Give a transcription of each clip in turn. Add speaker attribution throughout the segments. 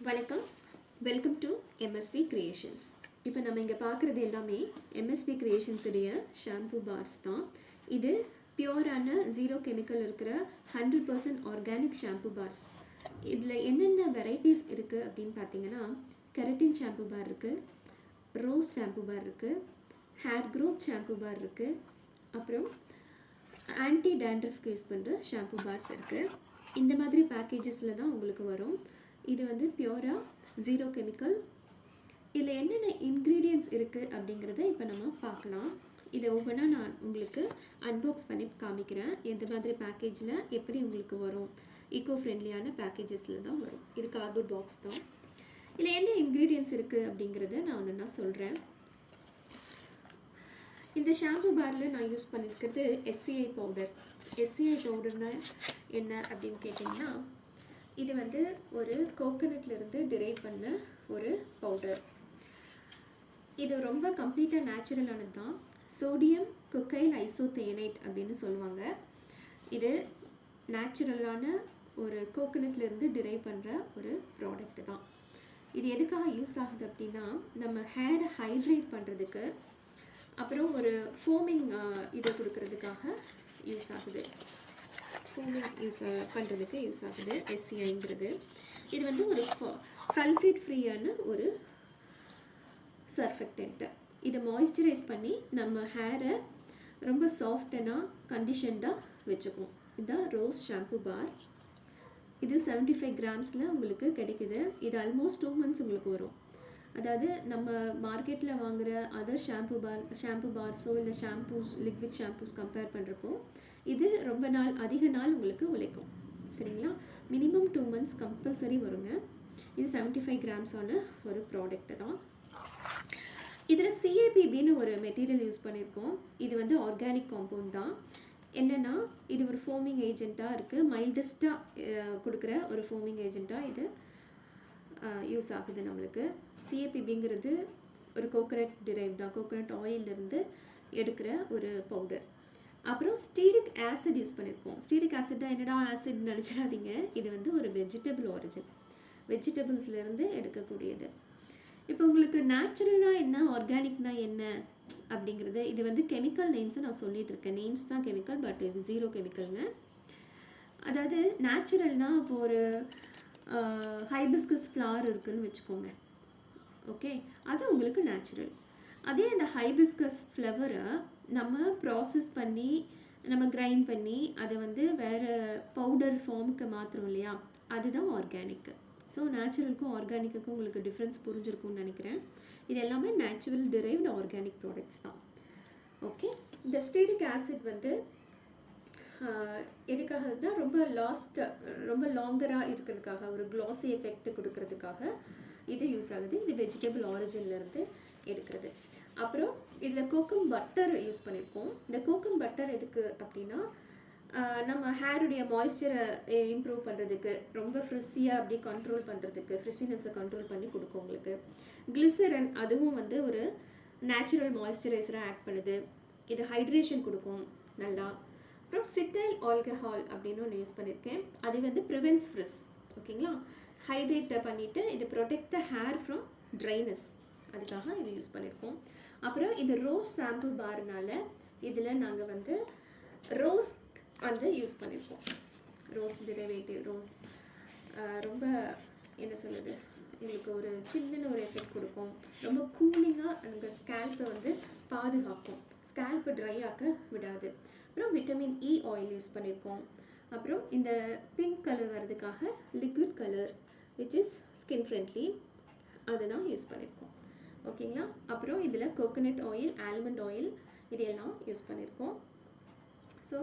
Speaker 1: வணக்கம், welcome to MSD creations. இப்போ நம்ம இங்கே பார்க்குறது எல்லாமே MSD கிரியேஷன்ஸ் உடைய ஷாம்பு பார்ஸ் தான். இது பியூரான ஜீரோ கெமிக்கல் இருக்கிற 100% ஆர்கானிக் ஷாம்பு பார்ஸ். இதில் என்னென்ன வெரைட்டிஸ் இருக்குது அப்படின்னு பார்த்தீங்கன்னா, கெரட்டின் ஷாம்பு பார் இருக்குது, ரோஸ் ஷாம்பு பார் இருக்குது, ஹேர் க்ரோத் ஷாம்பு பார் இருக்குது, அப்புறம் ஆன்டி டேண்ட்ரஃப்க்கு யூஸ் பண்ணுற ஷாம்பு பார்ஸ் இருக்குது. இந்த மாதிரி பேக்கேஜஸில் தான் உங்களுக்கு வரும். இது வந்து பியூரா ஜீரோ கெமிக்கல். இதில் என்னென்ன இன்க்ரீடியன்ட்ஸ் இருக்குது அப்படிங்கிறத இப்போ நம்ம பார்க்கலாம். இதை ஒவ்வொன்றா நான் உங்களுக்கு அன்பாக்ஸ் பண்ணி காமிக்கிறேன். எந்த மாதிரி பேக்கேஜில் எப்படி உங்களுக்கு வரும். ஈக்கோ ஃப்ரெண்ட்லியான பேக்கேஜஸில் தான் வரும். இது கார்ட்போர்ட் பாக்ஸ் தான். இதில் என்ன இன்க்ரீடியன்ட்ஸ் இருக்குது அப்படிங்கிறத நான் ஒன்றா சொல்கிறேன். இந்த ஷாம்பு பாரில் நான் யூஸ் பண்ணியிருக்கிறது SCI பவுடர். SCI பவுடர்னால் என்ன அப்படின்னு கேட்டிங்கன்னா, இது வந்து ஒரு கோகோனட்லேருந்து டிரைவ் பண்ண ஒரு பவுடர். இது ரொம்ப கம்ப்ளீட்டாக நேச்சுரலானது தான். சோடியம் கொக்கைல் ஐசோதேனைட் அப்படின்னு சொல்லுவாங்க. இது நேச்சுரலான ஒரு கோகோனட்லேருந்து டிரைவ் பண்ணுற ஒரு ப்ராடக்ட் தான். இது எதுக்காக யூஸ் ஆகுது அப்படின்னா, நம்ம ஹேரை ஹைட்ரேட் பண்ணுறதுக்கு, அப்புறம் ஒரு ஃபோமிங் இதை கொடுக்கறதுக்காக யூஸ் ஆகுது. ஃபோமிங் யூஸ் பண்ணுறதுக்கு யூஸ் ஆகுது SCIங்கிறது. இது வந்து ஒரு சல்ஃபேட் ஃப்ரீயான ஒரு சர்ஃபெக்டன்ட்டு. இதை மாய்ஸ்சரைஸ் பண்ணி நம்ம ஹேரை ரொம்ப சாஃப்டனாக கண்டிஷன்டாக வச்சுக்கும். இதுதான் ரோஸ் ஷாம்பு பார். இது 75 கிராம்ஸில் உங்களுக்கு கிடைக்குது. இது ஆல்மோஸ்ட் 2 months உங்களுக்கு வரும். அதாவது நம்ம மார்க்கெட்டில் வாங்குகிற அதர் ஷாம்பு பார்ஸோ இல்லை ஷாம்பூஸ், லிக்விட் ஷாம்பூஸ் கம்பேர் பண்ணுறப்போ இது ரொம்ப நாள், அதிக நாள் உங்களுக்கு உழைக்கும். சரிங்களா? மினிமம் 2 months கம்பல்சரி வருங்க. இது 75 கிராம்ஸான ஒரு ப்ராடக்ட்டு தான். இதில் CAPBன்னு ஒரு மெட்டீரியல் யூஸ் பண்ணியிருக்கோம். இது வந்து ஆர்கானிக் காம்பவுண்ட் தான். என்னென்னா, இது ஒரு ஃபோமிங் ஏஜெண்ட்டாக இருக்குது. மைல்டஸ்ட்டாக கொடுக்குற ஒரு ஃபோமிங் ஏஜெண்ட்டாக இது யூஸ் ஆகுது நம்மளுக்கு. CAPBங்கிறது ஒரு கோகோனட் டிரைவ் தான். கோகோனட் ஆயிலிருந்து எடுக்கிற ஒரு பவுடர். அப்புறம் ஸ்டீரிக் ஆசிட் யூஸ் பண்ணியிருக்கோம். ஸ்டீரிக் ஆசிட் என்னடா ஆசிட் நினச்சிடாதீங்க. இது வந்து ஒரு வெஜிடபிள் ஆரிஜின், வெஜிடபிள்ஸ்லேருந்து எடுக்கக்கூடியது. இப்போ உங்களுக்கு நேச்சுரலாக என்ன, ஆர்கானிக்னா என்ன அப்படிங்கிறது, இது வந்து கெமிக்கல் நேம்ஸை நான் சொல்லிகிட்டு இருக்கேன். நேம்ஸ் தான் கெமிக்கல், பட் இது ஜீரோ கெமிக்கல்ங்க. அதாவது நேச்சுரல்னால், இப்போ ஒரு ஹைபிஸ்கஸ் ஃப்ளவர் இருக்குதுன்னு வச்சுக்கோங்க. ஓகே, அது உங்களுக்கு நேச்சுரல். அதே அந்த ஹைபிஸ்கஸ் ஃப்ளவரை நம்ம ப்ராசஸ் பண்ணி, நம்ம கிரைண்ட் பண்ணி அதை வந்து வேறு பவுடர் ஃபார்முக்கு மாற்றுறோம் இல்லையா, அதுதான் ஆர்கானிக்கு. ஸோ நேச்சுரலுக்கும் ஆர்கானிக்குக்கும் உங்களுக்கு டிஃப்ரென்ஸ் புரிஞ்சிருக்கும்னு நினைக்கிறேன். இது எல்லாமே நேச்சுரல் டிரைவ்டு ஆர்கானிக் ப்ராடக்ட்ஸ் தான். ஓகே, இந்த ஸ்டீரிக் ஆசிட் வந்து எதுக்காக தான், ரொம்ப லாங்கராக இருக்கிறதுக்காக, ஒரு க்ளாஸி எஃபெக்ட் கொடுக்கறதுக்காக இது யூஸ் ஆகுது. இது வெஜிடபிள் ஆரிஜின்லேருந்து எடுக்கிறது. அப்புறம் இதில் கோகம் பட்டர் யூஸ் பண்ணியிருக்கோம். இந்த கோகம் பட்டர் எதுக்கு அப்படின்னா, நம்ம ஹேருடைய மாய்ஸ்சரை இம்ப்ரூவ் பண்ணுறதுக்கு, ரொம்ப ஃப்ரிஸியாக அப்படி கண்ட்ரோல் பண்ணுறதுக்கு, ஃப்ரிஸினஸை கண்ட்ரோல் பண்ணி கொடுக்கும் உங்களுக்கு. கிளிசரன், அதுவும் வந்து ஒரு நேச்சுரல் மாய்ஸ்சரைசராக ஆக்ட் பண்ணுது. இது ஹைட்ரேஷன் கொடுக்கும் நல்லா. அப்புறம் சிட்டைல் ஆல்கஹால் அப்படின்னு ஒன்று யூஸ் பண்ணியிருக்கேன். அது வந்து ப்ரிவென்ட்ஸ் ஃப்ரிஸ். ஓகேங்களா? ஹைட்ரேட்டை பண்ணிவிட்டு இது protect the hair from dryness, அதுக்காக இது யூஸ் பண்ணியிருக்கோம். அப்புறம் இது ரோஸ் ஷாம்பு பார்னால இதில் நாங்கள் வந்து ரோஸ் வந்து யூஸ் பண்ணியிருக்கோம். ரோஸ் டெரிவேட்டிவ், ரோஸ் ரொம்ப என்ன சொல்லுது, உங்களுக்கு ஒரு சில்லுன்னு ஒரு எஃபெக்ட் கொடுக்கும். ரொம்ப கூலிங்காக அந்த ஸ்கேல்ப்பை வந்து பாதுகாக்கும், ஸ்கேல்ப்பை ட்ரை ஆக்க விடாது. அப்புறம் விட்டமின் E ஆயில் யூஸ் பண்ணியிருக்கோம். அப்புறம் இந்த பிங்க் கலர் வர்றதுக்காக liquid colour which is skin friendly, அதுதான் யூஸ் பண்ணியிருக்கோம். ஓகேங்களா? அப்புறம் இதில் கோகோனட் ஆயில், ஆல்மண்ட் ஆயில், இதெல்லாம் யூஸ் பண்ணியிருக்கோம். ஸோ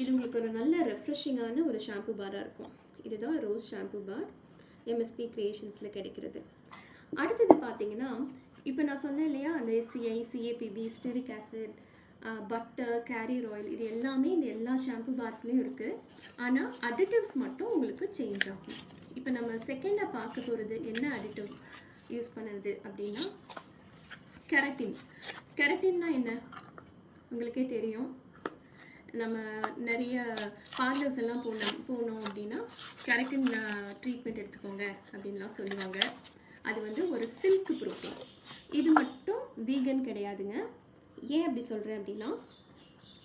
Speaker 1: இது உங்களுக்கு ஒரு நல்ல ரெஃப்ரெஷிங்கான ஒரு ஷாம்பு பாராக இருக்கும். இதுதான் ரோஸ் ஷாம்பு பார், MSD கிரியேஷன்ஸில் கிடைக்கிறது. அடுத்தது பார்த்தீங்கன்னா, இப்போ நான் சொன்னேன் இல்லையா, அந்த SCI, CAPB, stearic acid, butter, carrier oil, இது எல்லாமே இந்த எல்லா ஷாம்பு பார்ஸ்லேயும் இருக்குது. ஆனால் அடிட்டிவ்ஸ் மட்டும் உங்களுக்கு சேஞ்ச் ஆகும். இப்போ நம்ம செகண்டாக பார்க்க போகிறது என்ன அடிட்டிவ் யூஸ் பண்ணுறது அப்படின்னா, கெரட்டின். கெரட்டின்னா என்ன உங்களுக்கே தெரியும். நம்ம நிறைய பார்லர்ஸ் எல்லாம் போனோம் அப்படின்னா கெரட்டின் ட்ரீட்மெண்ட் எடுத்துக்கோங்க அப்படின்லாம் சொல்லுவாங்க. அது வந்து ஒரு சில்க் ப்ரோட்டீன். இது மட்டும் வீகன் கிடையாதுங்க. ஏன் அப்படி சொல்கிறேன் அப்படின்னா,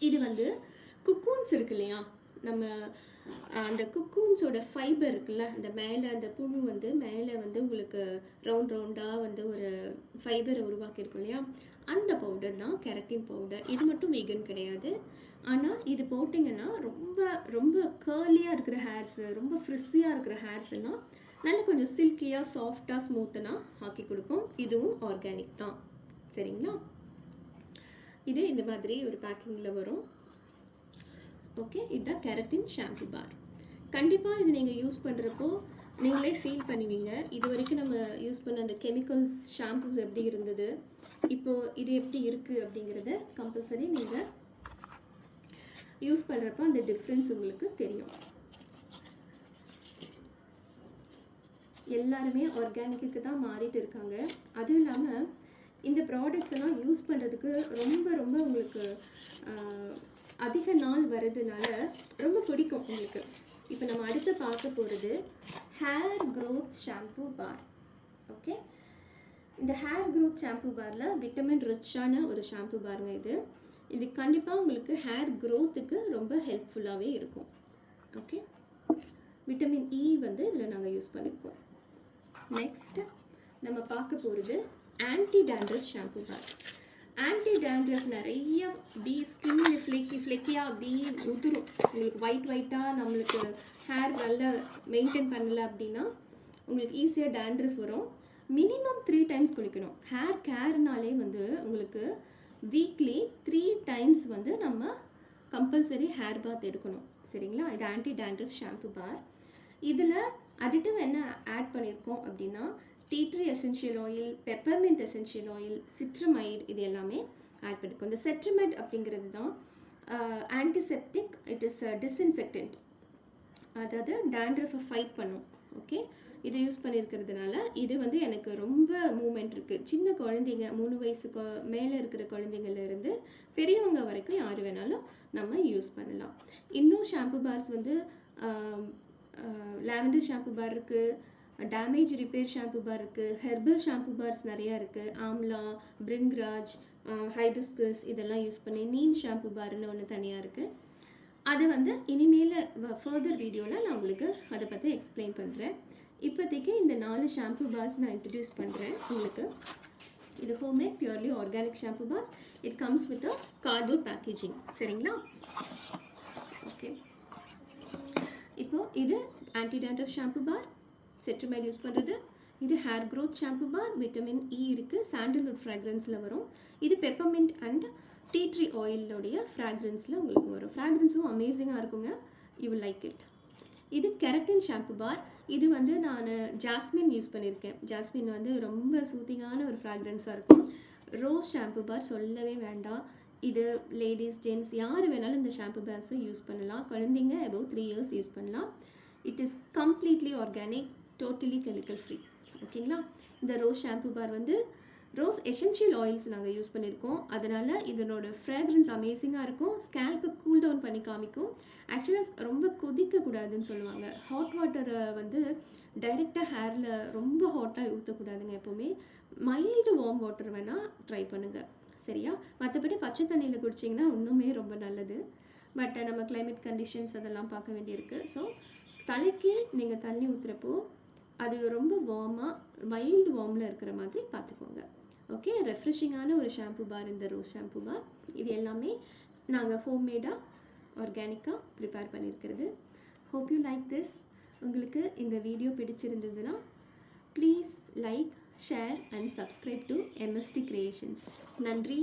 Speaker 1: இது வந்து குக்கூன்ஸ் இருக்கு இல்லையா, நம்ம அந்த குக்கூன்ஸோட ஃபைபர் இருக்குல்ல, அந்த மேலே அந்த புழு வந்து மேலே வந்து உங்களுக்கு ரவுண்டாக வந்து ஒரு ஃபைபரை உருவாக்கியிருக்கும் இல்லையா, அந்த பவுடர் தான் கெரட்டின் பவுடர். இது மட்டும் வீகன் கிடையாது. ஆனால் இது போட்டிங்கன்னா ரொம்ப ரொம்ப கேர்லியாக இருக்கிற ஹேர்ஸு, ரொம்ப ஃப்ரிஸ்ஸியாக இருக்கிற ஹேர்ஸ் எல்லாம் நல்லா கொஞ்சம் சில்கியாக சாஃப்டாக ஸ்மூத்தனாக ஆக்கி கொடுக்கும். இதுவும் ஆர்கானிக் தான். சரிங்களா? இது இந்த மாதிரி ஒரு பேக்கிங்கில் வரும். ஓகே, இதுதான் கெரட்டின் ஷாம்பு பார். கண்டிப்பாக இது நீங்கள் யூஸ் பண்ணுறப்போ நீங்களே ஃபீல் பண்ணுவீங்க, இது வரைக்கும் நம்ம யூஸ் பண்ண அந்த கெமிக்கல்ஸ் ஷாம்பூஸ் எப்படி இருந்தது, இப்போது இது எப்படி இருக்குது அப்படிங்கிறத கம்பல்சரி நீங்கள் யூஸ் பண்ணுறப்போ அந்த டிஃப்ரென்ஸ் உங்களுக்கு தெரியும். எல்லாருமே ஆர்கானிக்கு தான் மாறிட்டு இருக்காங்க. அதுவும் இல்லாமல் இந்த ப்ராடக்ட்ஸ் எல்லாம் யூஸ் பண்ணுறதுக்கு ரொம்ப ரொம்ப உங்களுக்கு அதிக நாள் வர்றதுனால ரொம்ப பிடிக்கும் உங்களுக்கு. இப்போ நம்ம அடுத்து பார்க்க போகிறது ஹேர் க்ரோத் ஷாம்பு பார். ஓகே, இந்த ஹேர் க்ரோத் ஷாம்பு பாரில் விட்டமின் ரிச்சான ஒரு ஷாம்பு பாருங்க. இது கண்டிப்பாக உங்களுக்கு ஹேர் க்ரோத்துக்கு ரொம்ப ஹெல்ப்ஃபுல்லாகவே இருக்கும். ஓகே, விட்டமின் இ வந்து இதில் நாங்கள் யூஸ் பண்ணியிருக்கோம். நெக்ஸ்ட் நம்ம பார்க்க போகிறது ஆன்டி டேண்ட்ரஃப் ஷாம்பு பார். ஆன்டி டேண்ட்ரஃப் நிறைய அப்படி ஸ்கின் ஃப்ளெக்கியாக அப்படி உதிரும் உங்களுக்கு, ஒயிட்டாக நம்மளுக்கு ஹேர் நல்லா மெயின்டைன் பண்ணலை அப்படின்னா உங்களுக்கு ஈஸியாக டேண்ட்ரஃப் வரும். மினிமம் 3 டைம்ஸ் குளிக்கணும். ஹேர் கேர்னாலே வந்து உங்களுக்கு வீக்லி 3 டைம்ஸ் வந்து நம்ம கம்பல்சரி ஹேர் பாத் எடுக்கணும். சரிங்களா? இது ஆன்டி டேண்ட்ரஃப் ஷாம்பு பார். இதில் அடிட்டிவ் என்ன ஆட் பண்ணியிருக்கோம் அப்படின்னா, tea tree essential oil, peppermint essential oil, சிட்ரமைட், இது எல்லாமே ஆட் பண்ணியிருக்கோம். இந்த செட்ரமைட் அப்படிங்கிறது தான் ஆன்டிசெப்டிக், இட் இஸ் டிஸ்இன்ஃபெக்டன்ட், அதாவது டேண்ட்ரஃபை ஃபைட் பண்ணும். ஓகே, இது யூஸ் பண்ணியிருக்கிறதுனால இது வந்து எனக்கு ரொம்ப மூமெண்ட் இருக்குது. சின்ன குழந்தைங்க 3 வயசுக்கு மேலே இருக்கிற குழந்தைங்கள்லேருந்து பெரியவங்க வரைக்கும் யார் வேணாலும் நம்ம யூஸ் பண்ணலாம். இன்னும் ஷாம்பு பார்ஸ் வந்து லாவெண்டர் ஷாம்பு பார் இருக்குது, டேமேஜ் ரிப்பேர் ஷாம்பு பார் இருக்குது, ஹெர்பல் ஷாம்பு பார்ஸ் நிறையா இருக்குது. ஆம்லா, பிரிங்ராஜ், ஹைபிஸ்கஸ் இதெல்லாம் யூஸ் பண்ணி நீம் ஷாம்பு பார்னு ஒன்று தனியாக இருக்குது. அதை வந்து இனிமேல் ஃபர்தர் வீடியோவில் நான் உங்களுக்கு அதை பற்றி எக்ஸ்பிளைன் பண்ணுறேன். இப்போதைக்கு இந்த 4 ஷாம்பு பார்ஸ் நான் இன்ட்ரடியூஸ் பண்ணுறேன் உங்களுக்கு. இது homemade purely organic shampoo bars. It comes with a cardboard packaging. சரிங்களா? ஓகே, இப்போது இது anti dandruff shampoo bar, cetrimide use பண்ணுறது. இது hair growth shampoo bar, vitamin E இருக்குது, சாண்டல்வுட் ஃப்ராக்ரன்ஸில் வரும். இது பெப்பர்மெண்ட் அண்ட் டீ ட்ரீ ஆயிலோடைய ஃப்ராக்ரன்ஸில் உங்களுக்கு வரும். ஃப்ராக்ரன்ஸும் அமேசிங்காக இருக்குங்க, யூ வில் லைக் இட். இது கெரட்டின் ஷாம்பு பார். இது வந்து நான் ஜாஸ்மின் யூஸ் பண்ணியிருக்கேன். ஜாஸ்மின் வந்து ரொம்ப சூத்திங்கான ஒரு ஃப்ராக்ரன்ஸாக இருக்கும். ரோஸ் ஷாம்பு பார் சொல்லவே வேண்டாம். இது லேடிஸ், ஜென்ட்ஸ் யார் வேணாலும் இந்த ஷாம்பு பார்ஸை யூஸ் பண்ணலாம். குழந்தைங்க அபவ் 3 இயர்ஸ் யூஸ் பண்ணலாம். It is completely organic, totally chemical free. ஓகேங்களா? இந்த ரோஸ் ஷாம்பு பார் வந்து ரோஸ் எசென்ஷியல் ஆயில்ஸ் நாங்கள் யூஸ் பண்ணியிருக்கோம். அதனால் இதனோட ஃப்ராக்ரன்ஸ் அமேசிங்காக இருக்கும். ஸ்கேல்பை கூல் டவுன் பண்ணி காமிக்கும். ஆக்சுவலாக ரொம்ப கொதிக்கக்கூடாதுன்னு சொல்லுவாங்க. ஹாட் வாட்டரை வந்து டைரெக்டாக ஹேரில் ரொம்ப ஹாட்டாக ஊற்றக்கூடாதுங்க. எப்போவுமே மைல்டு வார்ம் வாட்டர் வேணால் ட்ரை பண்ணுங்கள். சரியா? மற்றபடி பச்சை தண்ணியில் குடிச்சிங்கன்னா இன்னுமே ரொம்ப நல்லது. பட் நம்ம கிளைமேட் கண்டிஷன்ஸ் அதெல்லாம் பார்க்க வேண்டியிருக்கு. ஸோ தலைக்கு நீங்கள் தண்ணி ஊற்றுறப்போ அது ரொம்ப வார்மாக, மைல்டு வார்மில் இருக்கிற மாதிரி பார்த்துக்கோங்க. ஓகே, ரெஃப்ரெஷிங்கான ஒரு ஷாம்பு பார் இந்த ரோஸ் ஷாம்பு பார். இது எல்லாமே நாங்கள் ஹோம்மேடாக ஆர்கானிக்காக ப்ரிப்பேர் பண்ணியிருக்கிறது. Hope you like this. உங்களுக்கு இந்த வீடியோ பிடிச்சிருந்ததுன்னா please like, share and subscribe to MST Creations. நன்றி.